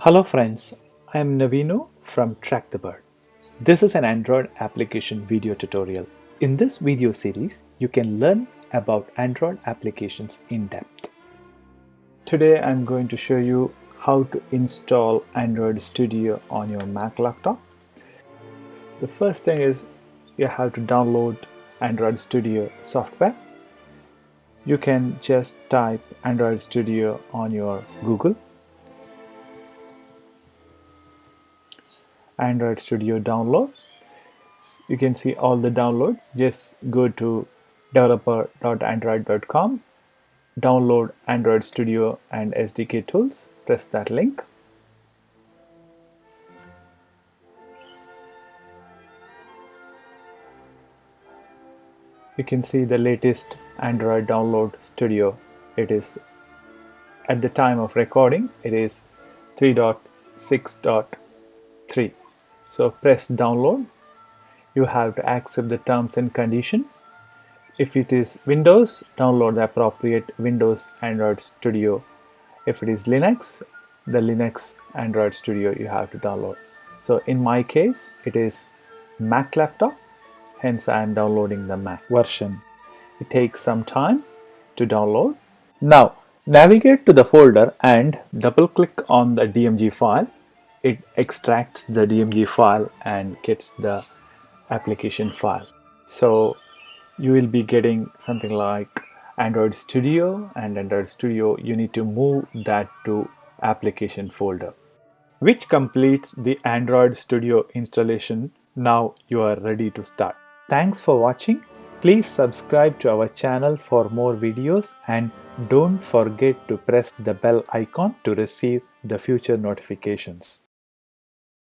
Hello friends, I am Navino from Track the Bird. This is an Android application video tutorial. In this video series, you can learn about Android applications in depth. Today I'm going to show you how to install Android Studio on your Mac laptop. The first thing is you have to download Android Studio software. You can just type Android Studio on your Google. Android Studio download. You can see all the downloads. Just go to developer.android.com, download Android Studio and SDK tools, press that link. You can see the latest Android download studio. It is, at the time of recording, it is 3.6.3. So press download. You have to accept the terms and condition. If it is Windows, download the appropriate Windows Android Studio. If it is Linux, the Linux Android Studio you have to download. So in my case, it is Mac laptop, hence I am downloading the Mac version. It takes some time to download. Now navigate to the folder and double click on the DMG file. It extracts the DMG file and gets the application file. So you will be getting something like Android Studio, and Android Studio you need to move that to application folder, which completes the Android Studio installation. Now you are ready to start. Thanks for watching. Please subscribe to our channel for more videos and don't forget to press the bell icon to receive the future notifications.